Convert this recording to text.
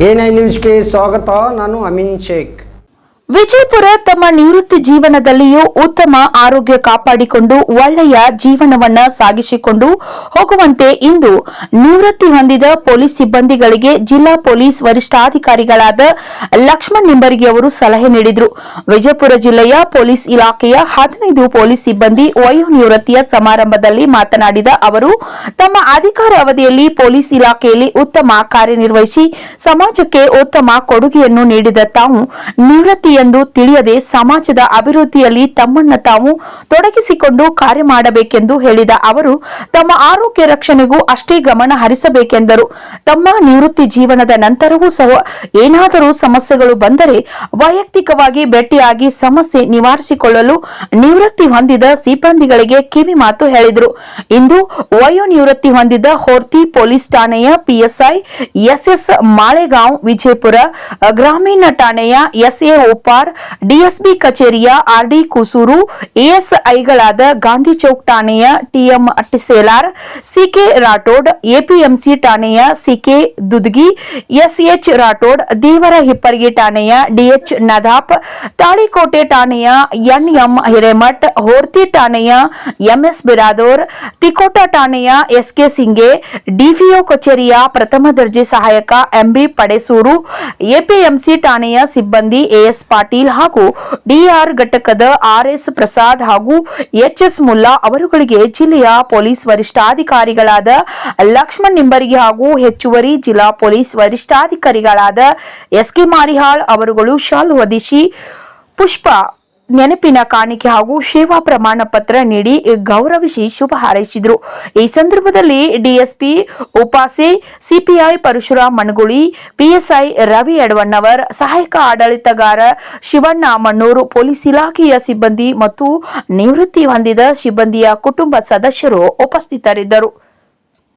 ಎ9 ನ್ಯೂಸ್ಗೆ ಸ್ವಾಗತ. ನಾನು ಅಮೀನ್ ಶೇಖ್. ವಿಜಯಪುರ ತಮ್ಮ ನಿವೃತ್ತಿ ಜೀವನದಲ್ಲಿಯೂ ಉತ್ತಮ ಆರೋಗ್ಯ ಕಾಪಾಡಿಕೊಂಡು ಒಳ್ಳೆಯ ಜೀವನವನ್ನ ಸಾಗಿಸಿಕೊಂಡು ಹೋಗುವಂತೆ ಇಂದು ನಿವೃತ್ತಿ ಹೊಂದಿದ ಪೊಲೀಸ್ ಸಿಬ್ಬಂದಿಗಳಿಗೆ ಜಿಲ್ಲಾ ಪೊಲೀಸ್ ವರಿಷ್ಠಾಧಿಕಾರಿಗಳಾದ ಲಕ್ಷ್ಮಣ್ ನಿಂಬರ್ಗಿ ಅವರು ಸಲಹೆ ನೀಡಿದರು. ವಿಜಯಪುರ ಜಿಲ್ಲೆಯ ಪೊಲೀಸ್ ಇಲಾಖೆಯ 15 ಪೊಲೀಸ್ ಸಿಬ್ಬಂದಿ ವಯೋನಿವೃತ್ತಿಯ ಸಮಾರಂಭದಲ್ಲಿ ಮಾತನಾಡಿದ ಅವರು, ತಮ್ಮ ಅಧಿಕಾರ ಅವಧಿಯಲ್ಲಿ ಪೊಲೀಸ್ ಇಲಾಖೆಯಲ್ಲಿ ಉತ್ತಮ ಕಾರ್ಯನಿರ್ವಹಿಸಿ ಸಮಾಜಕ್ಕೆ ಉತ್ತಮ ಕೊಡುಗೆಯನ್ನು ನೀಡಿದ ತಾವು ನಿವೃತ್ತಿ ಎಂದು ತಿಳಿಯದೆ ಸಮಾಜದ ಅಭಿವೃದ್ಧಿಯಲ್ಲಿ ತಮ್ಮನ್ನ ತಾವು ತೊಡಗಿಸಿಕೊಂಡು ಕಾರ್ಯ ಮಾಡಬೇಕೆಂದು ಹೇಳಿದ ಅವರು, ತಮ್ಮ ಆರೋಗ್ಯ ರಕ್ಷಣೆಗೂ ಅಷ್ಟೇ ಗಮನ ಹರಿಸಬೇಕೆಂದರು. ತಮ್ಮ ನಿವೃತ್ತಿ ಜೀವನದ ನಂತರವೂ ಸಹ ಏನಾದರೂ ಸಮಸ್ಯೆಗಳು ಬಂದರೆ ವೈಯಕ್ತಿಕವಾಗಿ ಭೇಟಿಯಾಗಿ ಸಮಸ್ಯೆ ನಿವಾರಿಸಿಕೊಳ್ಳಲು ನಿವೃತ್ತಿ ಹೊಂದಿದ ಸಿಬ್ಬಂದಿಗಳಿಗೆ ಕಿವಿ ಮಾತು ಹೇಳಿದರು. ಇಂದು ವಯೋನಿವೃತ್ತಿ ಹೊಂದಿದ ಹೋರ್ತಿ ಪೊಲೀಸ್ ಠಾಣೆಯ ಪಿಎಸ್ಐ ಎಸ್ಎಸ್ ಮಾಳೆಗಾಂವ್, ವಿಜಯಪುರ ಗ್ರಾಮೀಣ ಠಾಣೆಯ ಎಸ್ಎ ಓಪಾರ್, ಡಿಎಸ್ಪಿ ಕಚೇರಿಯ ಆರ್ಡಿ ಕೂಸೂರು, ಎಎಸ್ಐಗಳಾದ ಗಾಂಧಿ ಚೌಕ್ ಠಾಣೆಯ ಟಿಎಂ ಟಿಸೇಲಾರ್, ಸಿಕೆ ರಾಠೋಡ್, ಎಪಿಎಂಸಿ ಠಾಣೆಯ ಸಿಕೆ ದುದ್ಗಿ, ಎಸ್ಎಚ್ ರಾಠೋಡ್, ದೇವರ ಹಿಪ್ಪರಗಿ ಠಾಣೆಯ ಡಿಎಚ್ ನದಾಪ್, ತಾಳಿಕೋಟೆ ಠಾಣೆಯ ಎನ್ಎಂ ಹಿರೇಮಠ್, ಹೋರ್ತಿ ಠಾಣೆಯ ಎಂಎಸ್ ಬಿರಾದೋರ್, ತಿಕೋಟ ಠಾಣೆಯ ಎಸ್ಕೆ ಸಿಂಗೆ, ಡಿವಿಒ ಕಚೇರಿಯ ಪ್ರಥಮ ದರ್ಜೆ ಸಹಾಯಕ ಎಂಬಿ ಪಡೆಸೂರು, ಎಪಿಎಂಸಿ ಠಾಣೆಯ ಸಿಬ್ಬಂದಿ ಎಎಸ್ ಪಾಟೀಲ್ ಹಾಗೂ ಡಿಆರ್ ಘಟಕದ ಆರ್ಎಸ್ ಪ್ರಸಾದ್ ಹಾಗೂ ಎಚ್ಎಸ್ ಮುಲ್ಲಾ ಅವರುಗಳಿಗೆ ಜಿಲ್ಲೆಯ ಪೊಲೀಸ್ ವರಿಷ್ಠಾಧಿಕಾರಿಗಳಾದ ಲಕ್ಷ್ಮಣ್ ನಿಂಬರ್ಗಿ ಹಾಗೂ ಹೆಚ್ಚುವರಿ ಜಿಲ್ಲಾ ಪೊಲೀಸ್ ವರಿಷ್ಠಾಧಿಕಾರಿಗಳಾದ ಎಸ್ಕೆ ಮಾರಿಹಾಳ್ ಅವರುಗಳು ಶಾಲು ಹೊದಿಸಿ ಪುಷ್ಪ ನೆನಪಿನ ಕಾಣಿಕೆ ಹಾಗೂ ಸೇವಾ ಪ್ರಮಾಣ ಪತ್ರ ನೀಡಿ ಗೌರವಿಸಿ ಶುಭ ಹಾರೈಸಿದರು. ಈ ಸಂದರ್ಭದಲ್ಲಿ DSP Upase, CPI Parashuram Managuli, PSI Ravi Edavannavar, ಸಹಾಯಕ ಆಡಳಿತಗಾರ ಶಿವಣ್ಣ ಮಣ್ಣೂರು, ಪೊಲೀಸ್ ಇಲಾಖೆಯ ಸಿಬ್ಬಂದಿ ಮತ್ತು ನಿವೃತ್ತಿ ಹೊಂದಿದ ಸಿಬ್ಬಂದಿಯ ಕುಟುಂಬ ಸದಸ್ಯರು ಉಪಸ್ಥಿತರಿದ್ದರು.